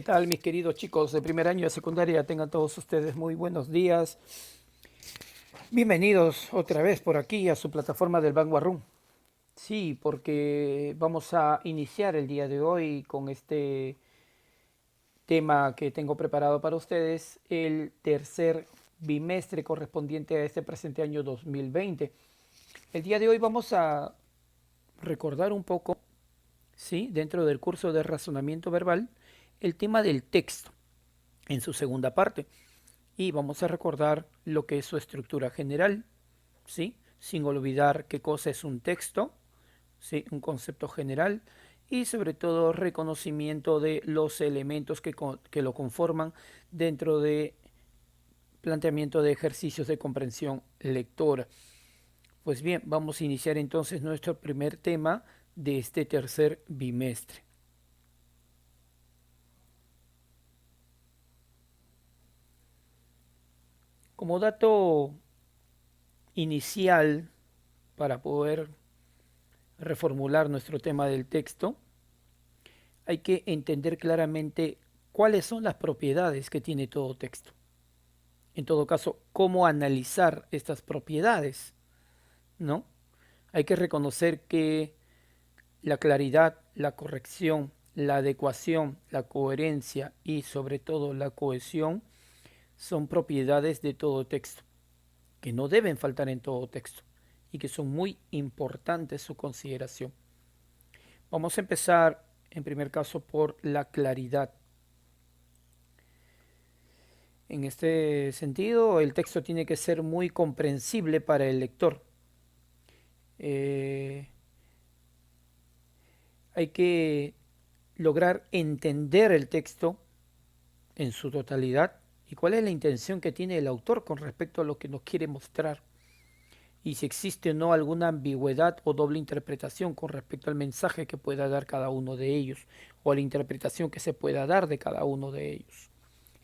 tal, mis queridos chicos de primer año de secundaria? Tengan todos ustedes muy buenos días. Bienvenidos otra vez por aquí a su plataforma del Vanguard Room. Sí, porque vamos a iniciar el día de hoy con este tema que tengo preparado para ustedes, el tercer bimestre correspondiente a este presente año 2020. El día de hoy vamos a recordar un poco, sí, dentro del curso de razonamiento verbal, el tema del texto en su segunda parte. Y vamos a recordar lo que es su estructura general, ¿sí? Sin olvidar qué cosa es un texto, ¿sí? Un concepto general y sobre todo reconocimiento de los elementos que lo conforman dentro de planteamiento de ejercicios de comprensión lectora. Pues bien, vamos a iniciar entonces nuestro primer tema de este tercer bimestre. Como dato inicial para poder reformular nuestro tema del texto, hay que entender claramente cuáles son las propiedades que tiene todo texto. En todo caso, cómo analizar estas propiedades, ¿no? Hay que reconocer que la claridad, la corrección, la adecuación, la coherencia y sobre todo la cohesión son propiedades de todo texto, que no deben faltar en todo texto y que son muy importantes su consideración. Vamos a empezar en primer caso por la claridad. En este sentido, el texto tiene que ser muy comprensible para el lector. Eh, Hay que lograr entender el texto en su totalidad y cuál es la intención que tiene el autor con respecto a lo que nos quiere mostrar y si existe o no alguna ambigüedad o doble interpretación con respecto al mensaje que pueda dar cada uno de ellos o a la interpretación que se pueda dar de cada uno de ellos.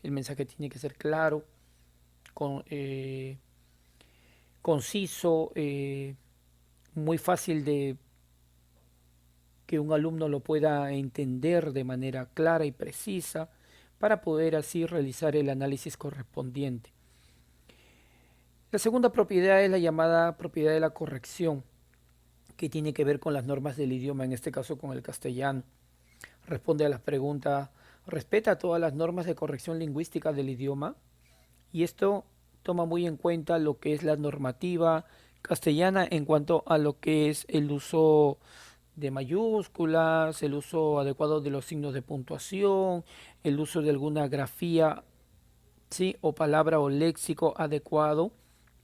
El mensaje tiene que ser claro, con, conciso, muy fácil de que un alumno lo pueda entender de manera clara y precisa para poder así realizar el análisis correspondiente. La segunda propiedad es la llamada propiedad de la corrección, que tiene que ver con las normas del idioma, en este caso con el castellano. Responde a las preguntas, ¿respeta todas las normas de corrección lingüística del idioma? Y esto toma muy en cuenta lo que es la normativa castellana en cuanto a lo que es el uso de mayúsculas, el uso adecuado de los signos de puntuación, el uso de alguna grafía, ¿sí? O palabra o léxico adecuado,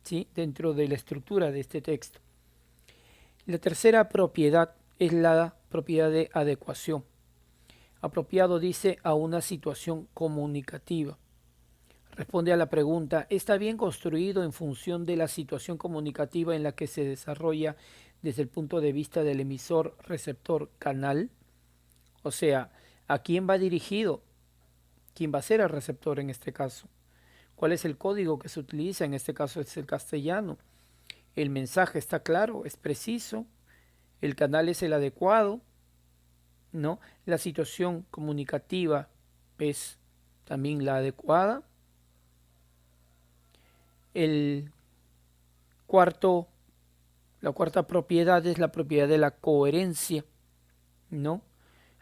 ¿sí? Dentro de la estructura de este texto. La tercera propiedad es la propiedad de adecuación. Apropiado dice a una situación comunicativa. Responde a la pregunta, ¿está bien construido en función de la situación comunicativa en la que se desarrolla desde el punto de vista del emisor, receptor, canal? O sea, ¿a quién va dirigido? ¿Quién va a ser el receptor en este caso? ¿Cuál es el código que se utiliza? En este caso es el castellano. El mensaje está claro, es preciso, el canal es el adecuado, ¿no? La situación comunicativa es también la adecuada. El cuarto, la cuarta propiedad es la propiedad de la coherencia, ¿no?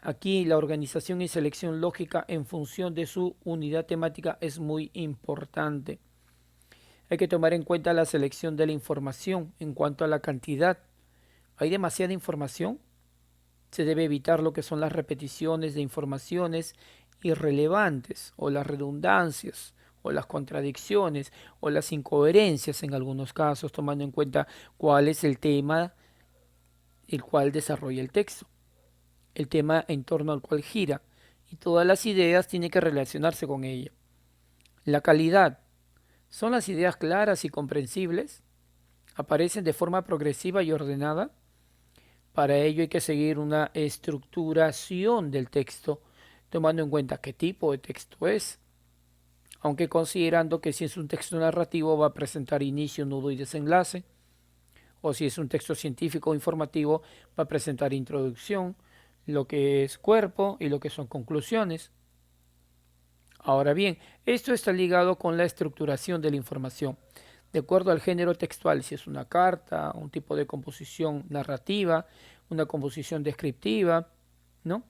Aquí la organización y selección lógica en función de su unidad temática es muy importante. Hay que tomar en cuenta la selección de la información en cuanto a la cantidad. ¿Hay demasiada información? Se debe evitar lo que son las repeticiones de informaciones irrelevantes o las redundancias o las contradicciones o las incoherencias en algunos casos, tomando en cuenta cuál es el tema el cual desarrolla el texto, el tema en torno al cual gira y todas las ideas tienen que relacionarse con ella. La calidad. ¿Son las ideas claras y comprensibles? ¿Aparecen de forma progresiva y ordenada? Para ello hay que seguir una estructuración del texto, tomando en cuenta qué tipo de texto es, aunque considerando que si es un texto narrativo va a presentar inicio, nudo y desenlace, o si es un texto científico o informativo va a presentar introducción, lo que es cuerpo y lo que son conclusiones. Ahora bien, esto está ligado con la estructuración de la información. De acuerdo al género textual, si es una carta, un tipo de composición narrativa, una composición descriptiva, ¿no?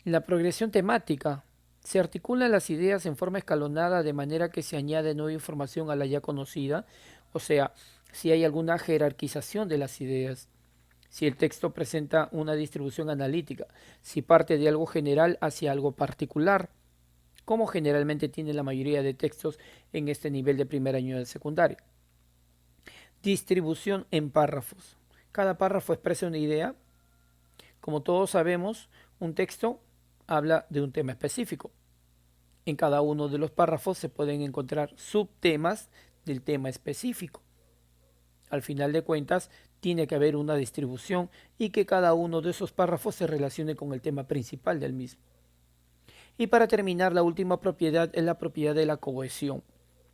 La progresión temática. Se articulan las ideas en forma escalonada de manera que se añade nueva información a la ya conocida, o sea, si hay alguna jerarquización de las ideas, si el texto presenta una distribución analítica, si parte de algo general hacia algo particular, como generalmente tiene la mayoría de textos en este nivel de primer año de secundaria. Distribución en párrafos. Cada párrafo expresa una idea. Como todos sabemos, un texto habla de un tema específico. En cada uno de los párrafos se pueden encontrar subtemas del tema específico. Al final de cuentas, tiene que haber una distribución y que cada uno de esos párrafos se relacione con el tema principal del mismo. Y para terminar, la última propiedad es la propiedad de la cohesión.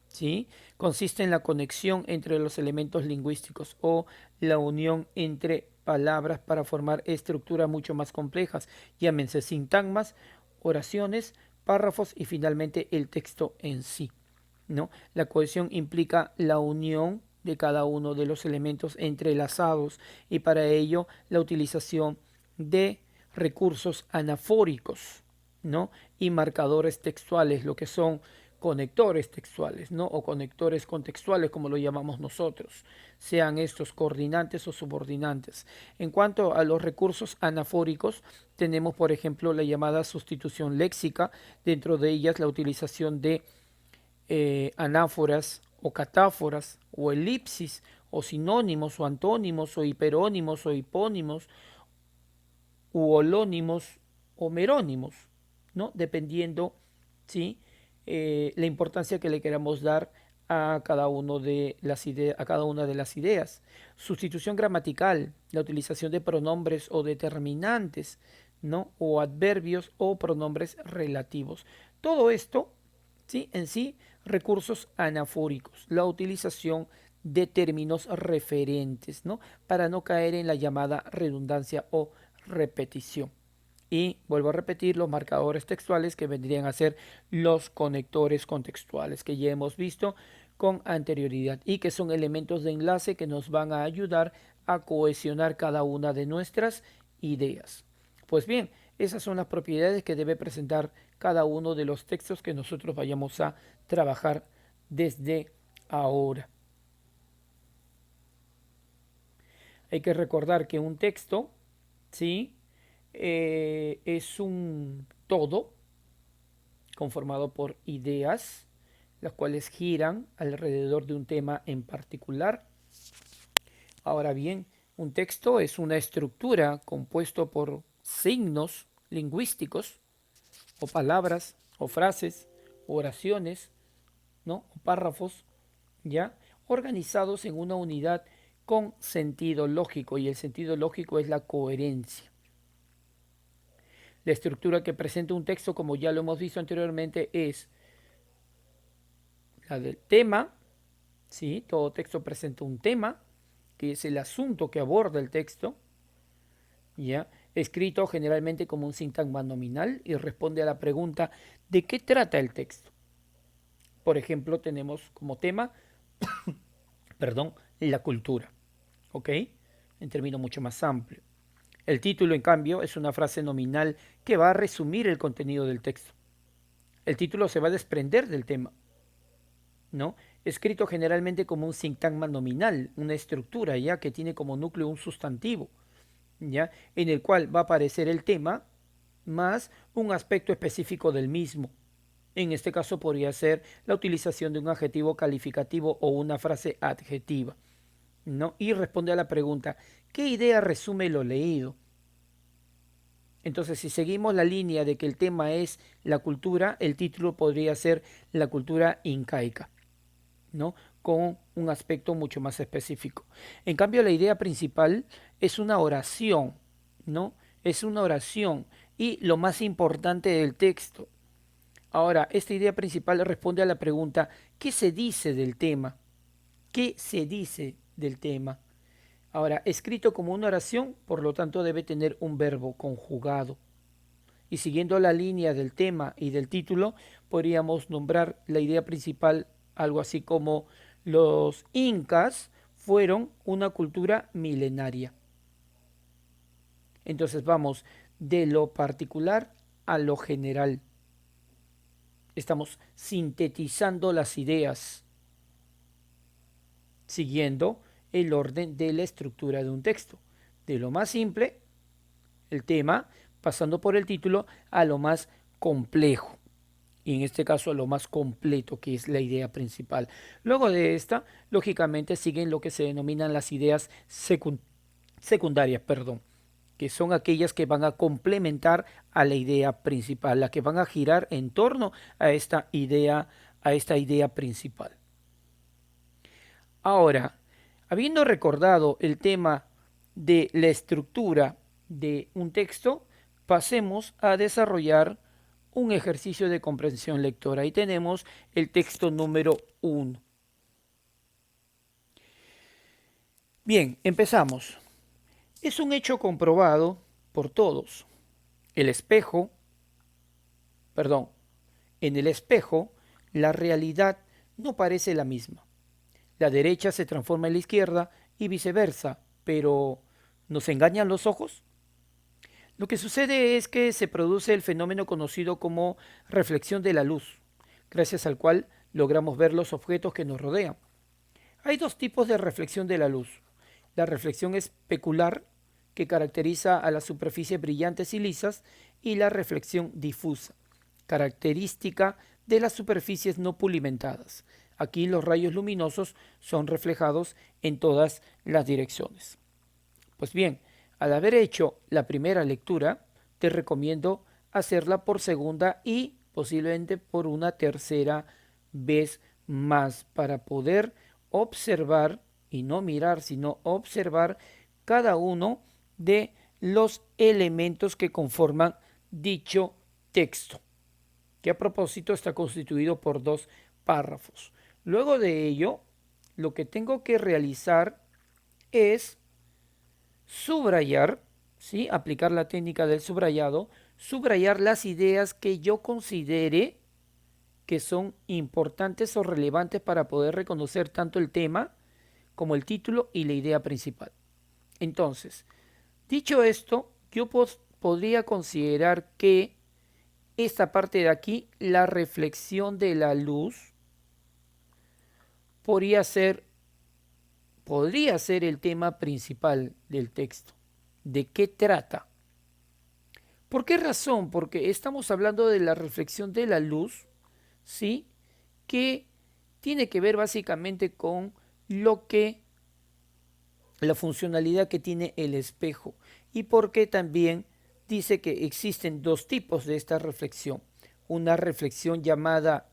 ¿Sí? Consiste en la conexión entre los elementos lingüísticos o la unión entre palabras para formar estructuras mucho más complejas, llámense sintagmas, oraciones, párrafos y finalmente el texto en sí, ¿no? La cohesión implica la unión de cada uno de los elementos entrelazados y para ello la utilización de recursos anafóricos, ¿no? Y marcadores textuales, lo que son conectores textuales, ¿no? O conectores contextuales, como lo llamamos nosotros, sean estos coordinantes o subordinantes. En cuanto a los recursos anafóricos, tenemos, por ejemplo, la llamada sustitución léxica, dentro de ellas la utilización de anáforas o catáforas o elipsis o sinónimos o antónimos o hiperónimos o hipónimos u holónimos o merónimos, ¿no? Dependiendo, ¿sí? La importancia que le queramos dar a cada uno de las ideas, a cada una de las ideas. Sustitución gramatical, la utilización de pronombres o determinantes, ¿no? O adverbios o pronombres relativos. Todo esto, ¿sí? En sí, recursos anafóricos, la utilización de términos referentes, ¿no? Para no caer en la llamada redundancia o repetición. Y vuelvo a repetir los marcadores textuales que vendrían a ser los conectores contextuales que ya hemos visto con anterioridad y que son elementos de enlace que nos van a ayudar a cohesionar cada una de nuestras ideas. Pues bien, esas son las propiedades que debe presentar cada uno de los textos que nosotros vayamos a trabajar desde ahora. Hay que recordar que un texto, ¿sí? Es un todo conformado por ideas, las cuales giran alrededor de un tema en particular. Ahora bien, un texto es una estructura compuesto por signos lingüísticos o palabras o frases o oraciones, ¿no? O párrafos, ¿ya? Organizados en una unidad con sentido lógico y el sentido lógico es la coherencia. La estructura que presenta un texto, como ya lo hemos visto anteriormente, es la del tema, ¿sí? Todo texto presenta un tema, que es el asunto que aborda el texto, ¿ya? Escrito generalmente como un sintagma nominal y responde a la pregunta ¿de qué trata el texto? Por ejemplo, tenemos como tema, perdón, la cultura, ¿ok? En términos mucho más amplio. El título, en cambio, es una frase nominal que va a resumir el contenido del texto. El título se va a desprender del tema, ¿no? Escrito generalmente como un sintagma nominal, una estructura ya que tiene como núcleo un sustantivo, ya, en el cual va a aparecer el tema más un aspecto específico del mismo. En este caso podría ser la utilización de un adjetivo calificativo o una frase adjetiva, ¿no? Y responde a la pregunta, ¿qué idea resume lo leído? Entonces, si seguimos la línea de que el tema es la cultura, el título podría ser La cultura incaica, ¿no? Con un aspecto mucho más específico. En cambio, la idea principal es una oración, ¿no? Es una oración y lo más importante del texto. Ahora, esta idea principal responde a la pregunta, ¿qué se dice del tema? ¿Qué se dice del tema? Ahora, escrito como una oración, por lo tanto debe tener un verbo conjugado. Y siguiendo la línea del tema y del título, podríamos nombrar la idea principal algo así como los incas fueron una cultura milenaria. Entonces vamos de lo particular a lo general. Estamos sintetizando las ideas siguiendo el orden de la estructura de un texto. De lo más simple, el tema, pasando por el título, a lo más complejo. Y en este caso a lo más completo, que es la idea principal. Luego de esta, lógicamente siguen lo que se denominan las ideas secundarias, que son aquellas que van a complementar a la idea principal, las que van a girar en torno a esta idea principal. Ahora, habiendo recordado el tema de la estructura de un texto, pasemos a desarrollar un ejercicio de comprensión lectora. Ahí tenemos el texto número 1. Bien, empezamos. Es un hecho comprobado por todos. El espejo, perdón, en el espejo, la realidad no parece la misma. La derecha se transforma en la izquierda y viceversa, pero ¿nos engañan los ojos? Lo que sucede es que se produce el fenómeno conocido como reflexión de la luz, gracias al cual logramos ver los objetos que nos rodean. Hay dos tipos de reflexión de la luz. La reflexión especular, que caracteriza a las superficies brillantes y lisas, y la reflexión difusa, característica de las superficies no pulimentadas. Aquí los rayos luminosos son reflejados en todas las direcciones. Pues bien, al haber hecho la primera lectura, te recomiendo hacerla por segunda y posiblemente por una tercera vez más para poder observar, y no mirar, sino observar cada uno de los elementos que conforman dicho texto, que a propósito está constituido por dos párrafos. Luego de ello, lo que tengo que realizar es subrayar, ¿sí? Aplicar la técnica del subrayado, subrayar las ideas que yo considere que son importantes o relevantes para poder reconocer tanto el tema como el título y la idea principal. Entonces, dicho esto, yo podría considerar que esta parte de aquí, la reflexión de la luz, podría ser el tema principal del texto. ¿De qué trata? ¿Por qué razón? Porque estamos hablando de la reflexión de la luz, ¿sí? Que tiene que ver básicamente con la funcionalidad que tiene el espejo, y porque también dice que existen dos tipos de esta reflexión. Una reflexión llamada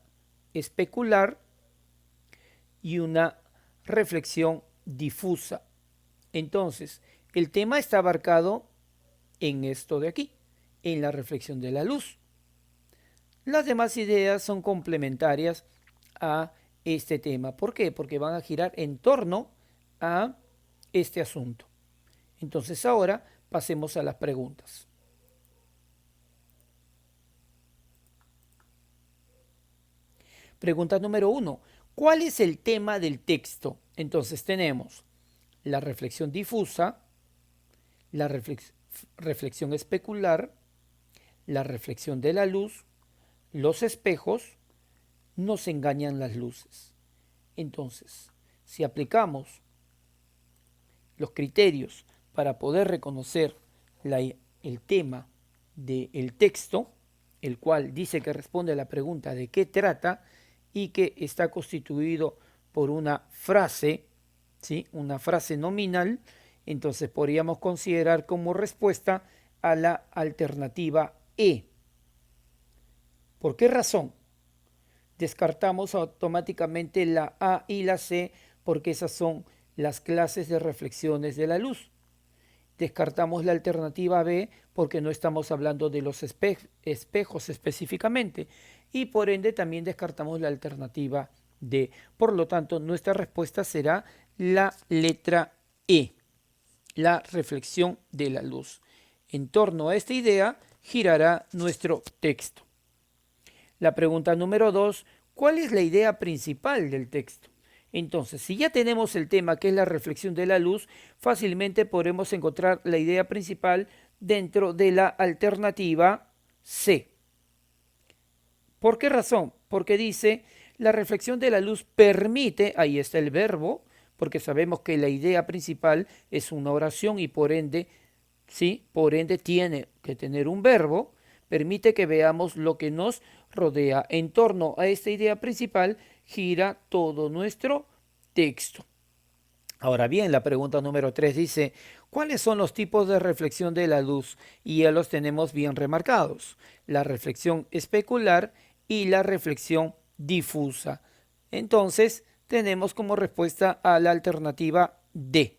especular y una reflexión difusa. Entonces, el tema está abarcado en esto de aquí, en la reflexión de la luz. Las demás ideas son complementarias a este tema. ¿Por qué? Porque van a girar en torno a este asunto. Entonces ahora pasemos a las preguntas. Pregunta número 1. ¿Cuál es el tema del texto? Entonces tenemos la reflexión difusa, la reflexión especular, la reflexión de la luz, los espejos, nos engañan las luces. Entonces, si aplicamos los criterios para poder reconocer el tema del texto, el cual dice que responde a la pregunta de qué trata y que está constituido por una frase, ¿sí? Una frase nominal, entonces podríamos considerar como respuesta a la alternativa E. ¿Por qué razón? Descartamos automáticamente la A y la C porque esas son las clases de reflexiones de la luz. Descartamos la alternativa B porque no estamos hablando de los espejos específicamente, y por ende también descartamos la alternativa D. Por lo tanto, nuestra respuesta será la letra E, la reflexión de la luz. En torno a esta idea girará nuestro texto. La pregunta número 2, ¿cuál es la idea principal del texto? Entonces, si ya tenemos el tema que es la reflexión de la luz, fácilmente podremos encontrar la idea principal dentro de la alternativa C. ¿Por qué razón? Porque dice, la reflexión de la luz permite, ahí está el verbo, porque sabemos que la idea principal es una oración y por ende, sí, por ende tiene que tener un verbo, permite que veamos lo que nos rodea. En torno a esta idea principal gira todo nuestro texto. Ahora bien, la pregunta número 3 dice, ¿cuáles son los tipos de reflexión de la luz? Y ya los tenemos bien remarcados. La reflexión especular y la reflexión difusa. Entonces, tenemos como respuesta a la alternativa D.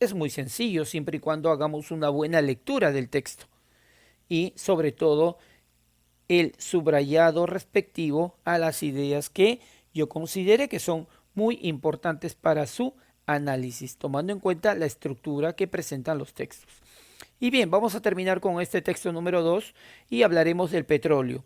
Es muy sencillo siempre y cuando hagamos una buena lectura del texto. Y sobre todo, el subrayado respectivo a las ideas que yo considere que son muy importantes para su análisis, tomando en cuenta la estructura que presentan los textos. Y bien, vamos a terminar con este texto número 2 y hablaremos del petróleo.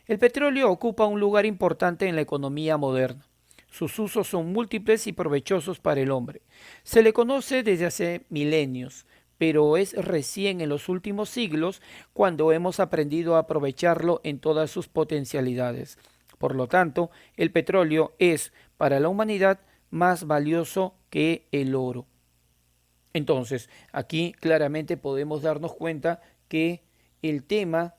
El petróleo ocupa un lugar importante en la economía moderna. Sus usos son múltiples y provechosos para el hombre. Se le conoce desde hace milenios, pero es recién en los últimos siglos cuando hemos aprendido a aprovecharlo en todas sus potencialidades. Por lo tanto, el petróleo es para la humanidad más valioso que el oro. Entonces, aquí claramente podemos darnos cuenta que el tema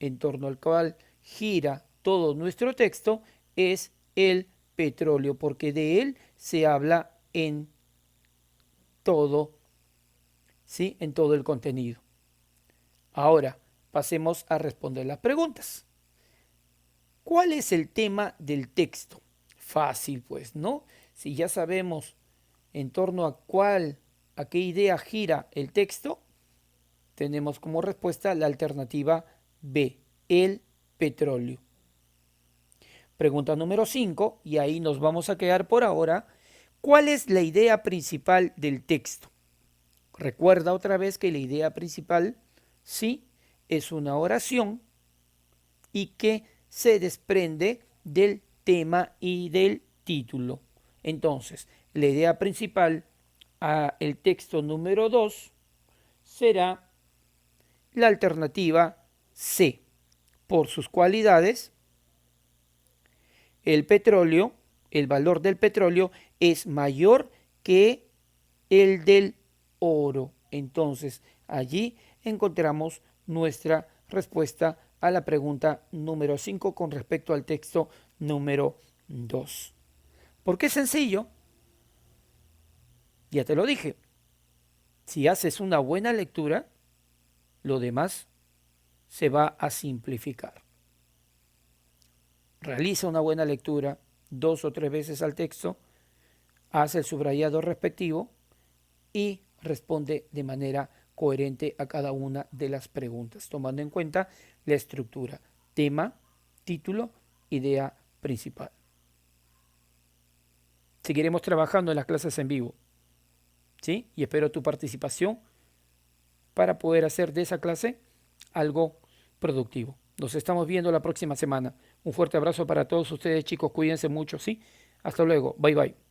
en torno al cual gira todo nuestro texto es el petróleo, porque de él se habla en todo, ¿sí? En todo el contenido. Ahora, pasemos a responder las preguntas. ¿Cuál es el tema del texto? Fácil, pues, ¿no? Si ya sabemos en torno a qué idea gira el texto, tenemos como respuesta la alternativa B, el petróleo. Pregunta número 5, y ahí nos vamos a quedar por ahora. ¿Cuál es la idea principal del texto? Recuerda otra vez que la idea principal, sí, es una oración y que se desprende del tema y del título. Entonces, la idea principal a el texto número 2 será la alternativa C. Por sus cualidades, el petróleo, el valor del petróleo es mayor que el del oro. Entonces, allí encontramos nuestra respuesta a la pregunta número 5 con respecto al texto número 2. ¿Por qué es sencillo? Ya te lo dije. Si haces una buena lectura, lo demás se va a simplificar. Realiza una buena lectura 2 o 3 veces al texto, haz el subrayado respectivo y responde de manera coherente a cada una de las preguntas, tomando en cuenta la estructura, tema, título, idea principal. Seguiremos trabajando en las clases en vivo, ¿sí? Y espero tu participación para poder hacer de esa clase algo productivo. Nos estamos viendo la próxima semana. Un fuerte abrazo para todos ustedes, chicos. Cuídense mucho, ¿sí? Hasta luego. Bye, bye.